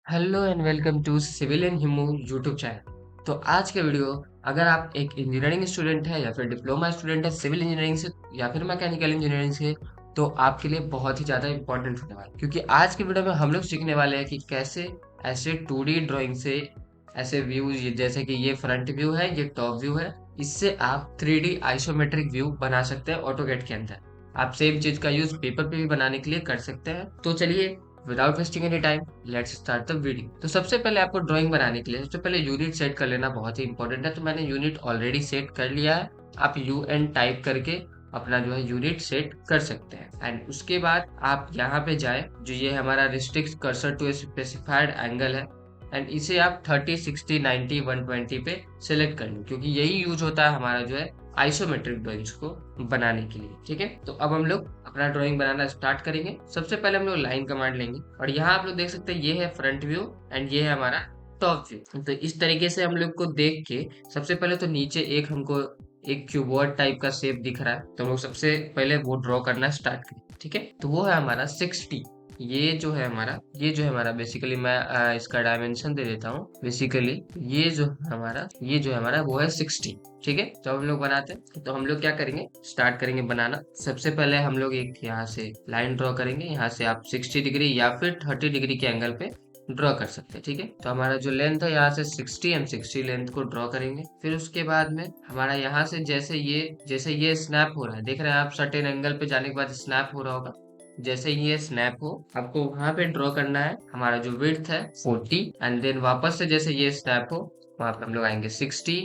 Hello and welcome to civil and Himu YouTube channel. तो आज के वीडियो, अगर आप एक इंजीनियरिंग स्टूडेंट है या फिर डिप्लोमा स्टूडेंट है सिविल इंजीनियरिंग से या फिर मैकेनिकल इंजीनियरिंग से, तो आपके लिए बहुत ही ज़्यादा इंपॉर्टेंट होने वाला है, क्योंकि आज के वीडियो में हम लोग सीखने वाले हैं कि कैसे ऐसे 2D ड्राइंग से ऐसे व्यूज, जैसे कि ये फ्रंट व्यू है, ये टॉप व्यू है, इससे आप 3D आइसोमेट्रिक व्यू बना सकते हैं ऑटोकैड के अंदर। आप सेम चीज का यूज पेपर पे भी बनाने के लिए कर सकते हैं। तो चलिए, without wasting any time, let's start the video. तो सबसे पहले आपको ड्राइंग बनाने के लिए सबसे पहले यूनिट सेट कर लेना बहुत ही इंपॉर्टेंट है। तो मैंने यूनिट ऑलरेडी सेट कर लिया है। आप यू एन टाइप करके अपना जो है यूनिट सेट कर सकते हैं। एंड उसके बाद आप यहाँ पे जाए, जो ये हमारा restrict cursor to specified angle है, एंड इसे आप 30, 60, 90, 120 पे सिलेक्ट कर लें, क्योंकि यही यूज होता है हमारा जो है आइसोमेट्रिक ड्राइंग्स को बनाने के लिए। ठीक है, तो अब हम लोग अपना ड्राइंग बनाना स्टार्ट करेंगे। सबसे पहले हम लोग लाइन कमांड लेंगे, और यहाँ आप लोग देख सकते हैं ये है फ्रंट व्यू एंड ये है हमारा टॉप व्यू। तो इस तरीके से हम लोग को देख के सबसे पहले तो नीचे एक हमको एक क्यूबॉइड टाइप का शेप दिख रहा है, तो हम लोग सबसे पहले वो ड्रॉ करना स्टार्ट करें। ठीक है, तो वो है हमारा 60। ये जो है हमारा बेसिकली मैं इसका डायमेंशन दे देता हूँ। बेसिकली ये जो है हमारा वो है 60। ठीक है, तो हम लोग बनाते हैं। तो हम लोग क्या करेंगे, स्टार्ट करेंगे बनाना। सबसे पहले हम लोग एक यहाँ से लाइन ड्रॉ करेंगे। यहाँ से आप 60 डिग्री या फिर 30 डिग्री के एंगल पे ड्रॉ कर सकते हैं। ठीक है, तो हमारा जो लेंथ है यहाँ से 60, हम 60 लेंथ को ड्रॉ करेंगे। फिर उसके बाद में हमारा यहाँ से जैसे ये स्नैप हो रहा है, देख रहे हैं आप, सर्टेन एंगल पे जाने के बाद स्नैप हो रहा होगा। जैसे ही ये स्नैप हो, आपको वहां पे ड्रॉ करना है हमारा जो विड्थ है 40, एंड देन वापस से जैसे ये स्नैप हो, वहां पे हम लोग आएंगे 60,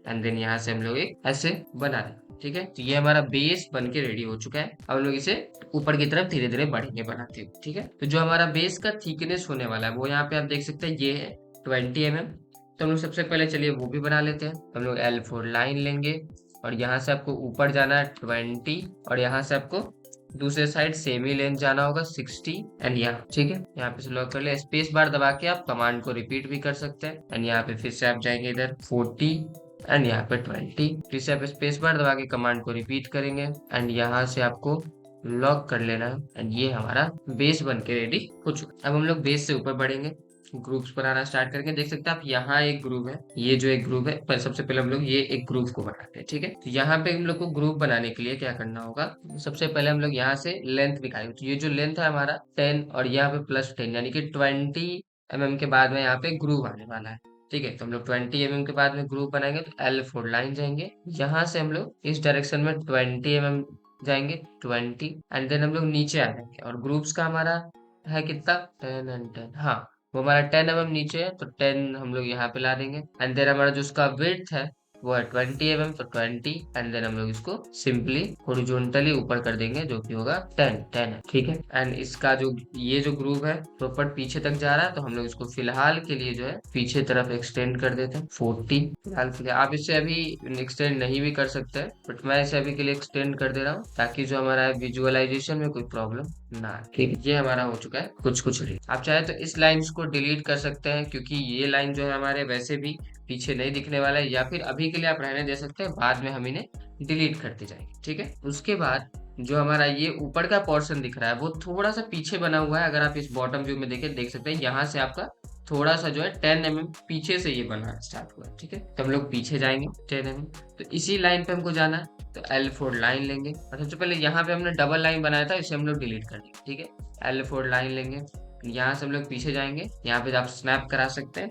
एंड देन यहाँ से हम लोग एक ऐसे बना रहे हैं। ठीक है, तो ये हमारा बेस बन के रेडी हो चुका है। अब हम लोग इसे ऊपर की तरफ धीरे धीरे बढ़ेंगे बनाते हुए। ठीक है, तो जो हमारा बेस का थिकनेस होने वाला है वो यहाँ पे आप देख सकते हैं, ये है 20 mm। तो हम लोग सबसे पहले चलिए वो भी बना लेते हैं। हम लोग L4 लाइन लेंगे, और यहाँ से आपको ऊपर जाना है 20, और यहाँ से आपको दूसरे साइड सेम ही लेंथ जाना होगा 60, एंड यहाँ। ठीक है, यहाँ पे सिलेक्ट कर लिया। स्पेस बार दबा के आप कमांड को रिपीट भी कर सकते हैं, एंड यहाँ पे फिर से आप जाएंगे इधर 40, एंड यहाँ पे 20। फिर से आप स्पेस बार दबा के कमांड को रिपीट करेंगे, एंड यहाँ से आपको लॉक कर लेना है, एंड ये हमारा बेस बन के रेडी हो चुका। अब हम लोग बेस से ऊपर बढ़ेंगे, ग्रुप्स बनाना स्टार्ट करके देख सकते हैं आप, यहाँ एक ग्रुप है, ये जो एक ग्रुप है, पर सबसे पहले हम लोग ये एक ग्रुप को बनाते हैं। ठीक है, तो यहाँ पे हम लोग को ग्रुप बनाने के लिए क्या करना होगा, सबसे पहले हम लोग यहाँ से लेंथ निकालेंगे। तो ये जो लेंथ है हमारा 10, और यहाँ पे +10, यानी कि 20 mm के बाद में यहाँ पे ग्रुप आने वाला है। ठीक है, तो हम लोग 20 mm के बाद में ग्रुप बनाएंगे, तो L4 लाइन जाएंगे। यहाँ से हम लोग इस डायरेक्शन में 20 mm जाएंगे, 20, एंड देन हम लोग नीचे आ जाएंगे। और ग्रुप्स का हमारा है कितना, 10 एंड 10, हाँ, वो हमारा 10 mm नीचे है, तो 10 हम लोग यहाँ पे ला देंगे। एंड देन हमारा जो उसका विड्थ है वो है 20 mm, तो 20, एंड देन हम लोग इसको सिंपली हॉरिजॉन्टली ऊपर कर देंगे, जो कि होगा 10 है। ठीक है, एंड इसका जो ये जो ग्रुव है प्रॉपर पीछे तक जा रहा है, तो हम लोग इसको फिलहाल के लिए जो है पीछे तरफ एक्सटेंड कर देते हैं 40। फिलहाल के लिए आप इसे अभी एक्सटेंड नहीं भी कर सकते हैं, बट मैं इसे अभी के लिए एक्सटेंड कर दे रहा हूँ, ताकि जो हमारा विजुअलाइजेशन में कोई प्रॉब्लम ना आए। ठीक है, ये हमारा हो चुका है कुछ कुछ। आप चाहे तो इस लाइंस को डिलीट कर सकते हैं, क्योंकि ये लाइन जो है हमारे वैसे भी पीछे नहीं दिखने वाला है, या फिर अभी के लिए आप रहने दे सकते हैं, बाद में हम इन्हें डिलीट करते जाएंगे। ठीक है, उसके बाद जो हमारा ये ऊपर का पोर्शन दिख रहा है वो थोड़ा सा पीछे बना हुआ है। अगर आप इस बॉटम व्यू में देख सकते हैं, यहाँ से आपका थोड़ा सा जो है 10 mm पीछे से ये बनना स्टार्ट हुआ है। ठीक है, तो हम लोग पीछे जाएंगे 10 mm, तो इसी लाइन पे हमको जाना है। तो L4 लाइन लेंगे, और सबसे पहले यहाँ पे हमने डबल लाइन बनाया था, इसे हम लोग डिलीट कर देंगे। ठीक है, L4 लाइन लेंगे, यहाँ से हम लोग पीछे जाएंगे। यहाँ पे आप स्नैप करा सकते हैं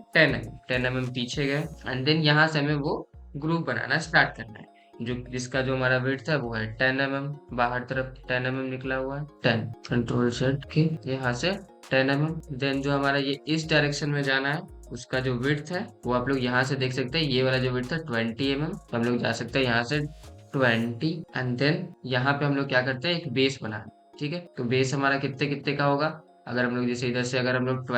10 mm पीछे गए, एंड देन यहाँ से हमें वो ग्रुप बनाना स्टार्ट करना है, जो जिसका जो हमारा विड्थ है वो है 10 mm। बाहर तरफ 10 mm निकला हुआ है, 10, कंट्रोल सेट के यहाँ से 10 mm। देन जो हमारा ये इस डायरेक्शन में जाना है, उसका जो विड्थ है वो आप लोग यहाँ से देख सकते हैं, ये वाला जो विड्थ है 20 mm, तो हम लोग जा सकते हैं यहाँ से 20, एंड देन यहाँ पे हम लोग क्या करते हैं, एक बेस बनाना है। ठीक है, तो बेस हमारा कितने कितने का होगा, अगर हम लोग जैसे इधर से अगर हम लोग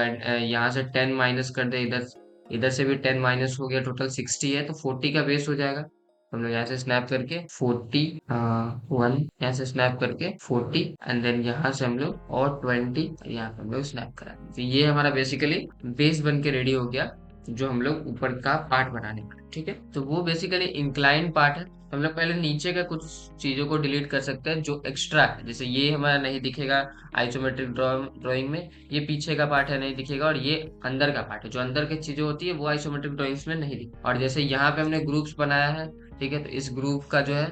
यहाँ से 10 माइनस कर दे, इधर इधर से भी 10 माइनस हो गया, टोटल 60 है, तो 40 का बेस हो जाएगा। हम लोग यहाँ से स्नैप करके 41, यहाँ से स्नैप करके 40, एंड देन यहाँ से हम लोग और 20 यहाँ पे हम लोग स्नैप करा। तो ये हमारा बेसिकली बेस बन के रेडी हो गया, जो हम लोग ऊपर का पार्ट बनाने का। ठीक है, तो वो बेसिकली इंक्लाइन पार्ट है, हम लोग पहले नीचे का कुछ चीजों को डिलीट कर सकते हैं जो एक्स्ट्रा है, जैसे ये हमारा नहीं दिखेगा आइसोमेट्रिक ड्राइंग में, ये पीछे का पार्ट है नहीं दिखेगा, और ये अंदर का पार्ट है, जो अंदर की चीजें होती है वो आइसोमेट्रिक ड्राइंग्स में नहीं दिखती। और जैसे यहाँ पे हमने ग्रुप्स बनाया है, ठीक है, तो इस ग्रुप का जो है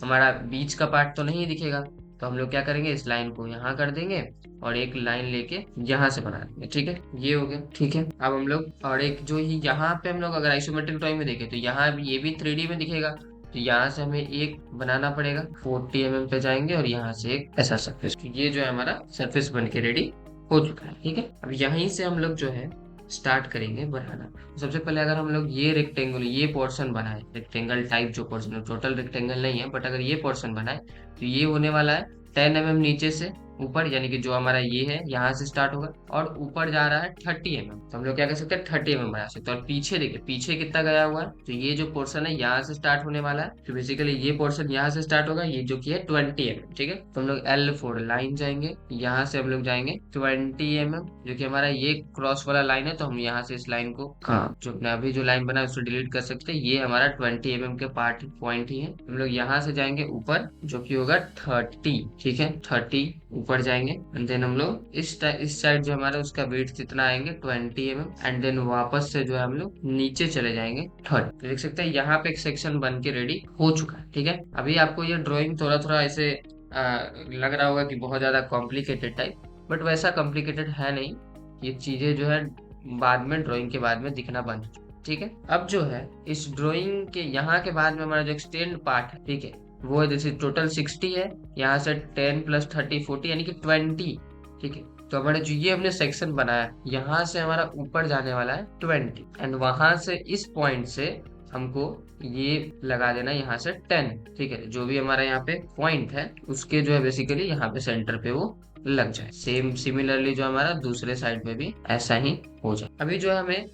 हमारा बीच का पार्ट तो नहीं दिखेगा, तो हम लोग क्या करेंगे, इस लाइन को यहाँ कर देंगे और एक लाइन लेके यहाँ से बना देंगे, ठीक है, ये हो गया, ठीक है। अब हम लोग और एक जो ही यहाँ पे हम लोग अगर आइसोमेट्रिक ड्राइंग में देखें तो यहाँ भी ये भी 3D में दिखेगा, तो यहाँ से हमें एक बनाना पड़ेगा, 40 mm पे जाएंगे और यहाँ से एक ऐसा सरफेस, ये जो है हमारा सरफेस बन के रेडी हो चुका है, ठीक है। अब यहीं से हम लोग जो है स्टार्ट करेंगे बनाना। सबसे पहले अगर हम लोग ये रेक्टेंगल, ये पोर्शन बनाए, रेक्टेंगल टाइप जो पोर्शन, टोटल रेक्टेंगल नहीं है बट अगर ये पोर्शन बनाए तो ये होने वाला है 10 mm नीचे से ऊपर, यानी कि जो हमारा ये है यहाँ से स्टार्ट होगा और ऊपर जा रहा है 30 mm, तो हम लोग क्या कर सकते हैं 30 mm बना सकते हैं। और पीछे देखिए पीछे कितना गया हुआ है, तो ये जो पोर्शन है यहाँ से स्टार्ट होने वाला है, तो बेसिकली ये पोर्शन यहाँ से स्टार्ट होगा, ये जो कि है 20 mm, ठीक है। तो हम लोग L4 लाइन जाएंगे, यहाँ से हम लोग जाएंगे 20 mm, जो कि हमारा ये क्रॉस वाला लाइन है, तो हम यहाँ से इस लाइन को, हाँ, जो अपने अभी जो लाइन बना है उसको डिलीट कर सकते हैं, ये हमारा 20 mm के पार्ट पॉइंट ही है। हम लोग यहाँ से जाएंगे ऊपर जो कि होगा 30, ठीक है, 30 ऊपर जाएंगे एंड देन हम लोग इस साइड जो हमारा उसका वेट जितना आएंगे 20 mm, एंड देन वापस से जो है हम लोग नीचे चले जाएंगे 30। तो देख सकते हैं यहाँ पे एक सेक्शन बन के रेडी हो चुका है, ठीक है। अभी आपको ये ड्राइंग थोड़ा थोड़ा ऐसे लग रहा होगा कि बहुत ज्यादा कॉम्प्लिकेटेड टाइप, बट वैसा कॉम्प्लिकेटेड है नहीं, ये चीजें जो है बाद में ड्राइंग के बाद में दिखना बंद हो जाएगी, ठीक है। अब जो है इस ड्राइंग के यहाँ के बाद में हमारा जो एक्सटेंड पार्ट है, ठीक है, वो है जैसे टोटल 60 है, यहाँ से 10 + 30 40 यानी कि 20, ठीक है। तो हमारे जो ये हमने सेक्शन बनाया यहाँ से हमारा ऊपर जाने वाला है 20, एंड वहां से इस पॉइंट से हमको ये लगा देना यहाँ से 10, ठीक है। जो भी हमारा यहाँ पे पॉइंट है उसके जो है बेसिकली यहाँ पे सेंटर पे वो लग जाए। सेम सिमिलरली जो हमारा दूसरे साइड में भी ऐसा ही हो जाए। अभी जो है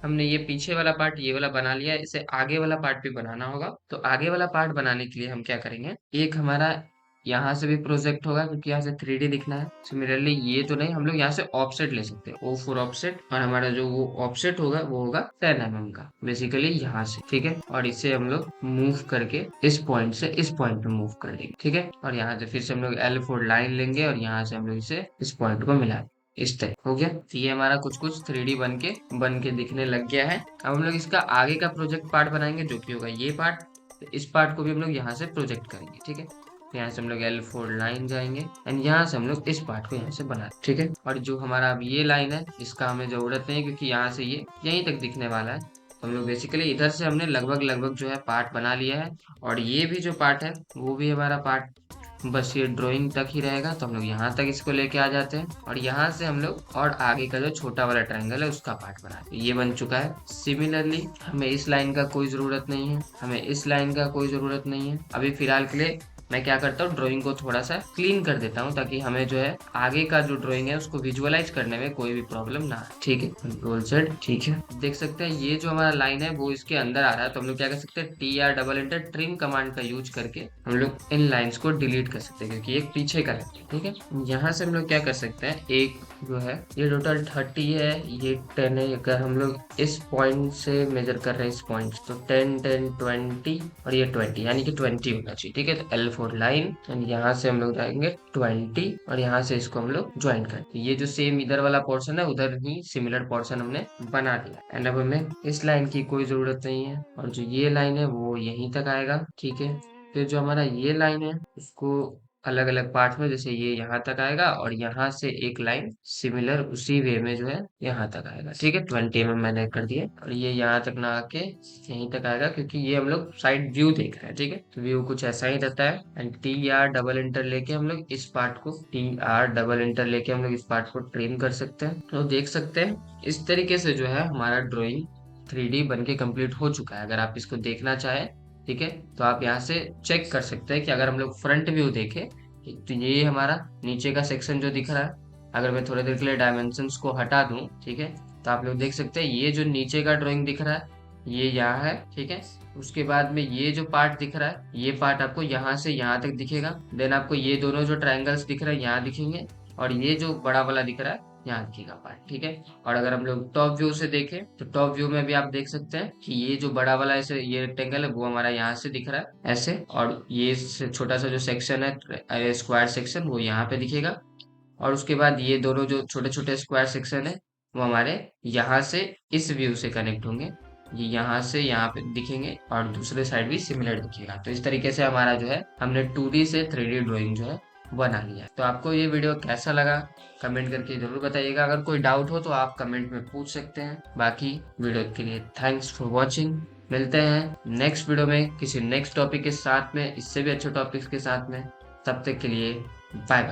हमने ये पीछे वाला पार्ट ये वाला बना लिया है, इसे आगे वाला पार्ट भी बनाना होगा। तो आगे वाला पार्ट बनाने के लिए हम क्या करेंगे, एक हमारा यहाँ से भी प्रोजेक्ट होगा क्योंकि यहाँ से 3D दिखना है। सिमिलरली ये तो नहीं, हम लोग यहाँ से ऑफसेट ले सकते हैं, O4 ऑफसेट, और हमारा जो वो ऑफसेट होगा वो होगा 10 mm का, बेसिकली यहाँ से, ठीक है। और इसे हम लोग मूव करके इस पॉइंट से इस पॉइंट पे मूव कर देंगे, ठीक है। और यहाँ से फिर से हम लोग L4 लाइन लेंगे और यहाँ से हम लोग इसे इस पॉइंट को मिला, इस टाइप हो गया। तो ये हमारा कुछ कुछ 3D बन के दिखने लग गया है। अब हम लोग इसका आगे का प्रोजेक्ट पार्ट बनाएंगे जो कि होगा ये पार्ट। तो इस पार्ट को भी हम लोग यहाँ से प्रोजेक्ट करेंगे, ठीक है। यहाँ से हम लोग L4 लाइन जाएंगे एंड यहाँ से हम लोग इस पार्ट को यहाँ से बना, ठीक है। और जो हमारा अब ये लाइन है इसका हमें जरूरत नहीं है क्योंकि यहाँ से ये यहीं तक दिखने वाला है। तो हम लोग बेसिकली इधर से हमने लगभग जो है पार्ट बना लिया है, और ये भी जो पार्ट है वो भी हमारा पार्ट बस ये ड्राइंग तक ही रहेगा। तो हम लोग यहाँ तक इसको लेके आ जाते हैं और यहाँ से हम लोग और आगे का जो छोटा वाला ट्रायंगल है उसका पार्ट बनाते हैं। ये बन चुका है। सिमिलरली हमें इस लाइन का कोई जरूरत नहीं है, हमें इस लाइन का कोई जरूरत नहीं है। अभी फिलहाल के लिए मैं क्या करता हूँ, ड्राइंग को थोड़ा सा क्लीन कर देता हूँ ताकि हमें जो है आगे का जो ड्राइंग है उसको विजुअलाइज करने में कोई भी प्रॉब्लम ना आए, ठीक है। कंट्रोल Z, ठीक है। देख सकते हैं ये जो हमारा लाइन है वो इसके अंदर आ रहा है, तो हम लोग क्या कर सकते हैं TR ट्रिम कमांड का यूज करके हम लोग इन लाइन्स को डिलीट कर सकते हैं क्योंकि एक पीछे का है, ठीक है। यहाँ से हम लोग क्या कर सकते हैं, एक जो है ये टोटल 30 है, ये 10 है। अगर हम लोग इस पॉइंट से मेजर कर रहे हैं इस पॉइंट, तो 10 10 20 और ये 20 यानी कि 20 होना चाहिए, ठीक है। तो L4 लाइन एंड यहाँ से हम लोग जाएंगे 20 और यहाँ से इसको हम लोग ज्वाइन करें। ये जो सेम इधर वाला पोर्शन है उधर ही सिमिलर पोर्शन हमने बना दिया एंड अब हमें इस लाइन की कोई जरूरत नहीं है, और जो ये लाइन है वो यहीं तक आएगा, ठीक है। फिर जो हमारा ये लाइन है उसको अलग अलग पार्ट में, जैसे ये यहाँ तक आएगा और यहाँ से एक लाइन सिमिलर उसी वे में जो है यहाँ तक आएगा, ठीक है। 20 mm मैंने कर दिया और ये यहाँ तक ना आके यहीं तक आएगा क्योंकि ये हम लोग साइड व्यू देख रहे हैं, ठीक है। तो व्यू कुछ ऐसा ही रहता है एंड TR लेके हम लोग इस पार्ट को लेके हम लोग इस पार्ट को ट्रिम कर सकते हैं। तो देख सकते हैं इस तरीके से जो है हमारा ड्रॉइंग 3D बन के कम्प्लीट हो चुका है। अगर आप इसको देखना चाहें, ठीक है, तो आप यहाँ से चेक कर सकते हैं कि अगर हम लोग फ्रंट व्यू देखें तो ये हमारा नीचे का सेक्शन जो दिख रहा है, अगर मैं थोड़ी देर के लिए डायमेंशंस को हटा दूं, ठीक है, तो आप लोग देख सकते हैं ये जो नीचे का ड्राइंग दिख रहा है ये यहाँ है, ठीक है। उसके बाद में ये जो पार्ट दिख रहा है ये पार्ट आपको यहाँ से यहाँ तक दिखेगा। देन आपको ये दोनों जो ट्रायंगल्स दिख रहे हैं यहाँ दिखेंगे, और ये जो बड़ा वाला दिख रहा है यहाँ दिखेगा पार्ट, ठीक है। और अगर हम लोग टॉप व्यू से देखें तो टॉप व्यू में भी आप देख सकते हैं कि ये जो बड़ा वाला ऐसे ये रेक्टेंगल है वो हमारा यहाँ से दिख रहा है ऐसे, और ये छोटा सा जो सेक्शन है स्क्वायर सेक्शन वो यहाँ पे दिखेगा। और उसके बाद ये दोनों जो छोटे छोटे स्क्वायर सेक्शन है वो हमारे यहाँ से इस व्यू से कनेक्ट होंगे, ये यहाँ से यहाँ पे दिखेंगे और दूसरे साइड भी सिमिलर दिखेगा। तो इस तरीके से हमारा जो है हमने 2D से 3D ड्राइंग जो है बना लिया है। तो आपको ये वीडियो कैसा लगा कमेंट करके जरूर बताइएगा। अगर कोई डाउट हो तो आप कमेंट में पूछ सकते हैं। बाकी वीडियो के लिए थैंक्स फॉर वॉचिंग। मिलते हैं नेक्स्ट वीडियो में किसी नेक्स्ट टॉपिक के साथ में, इससे भी अच्छे टॉपिक्स के साथ में। तब तक के लिए बाय बाय।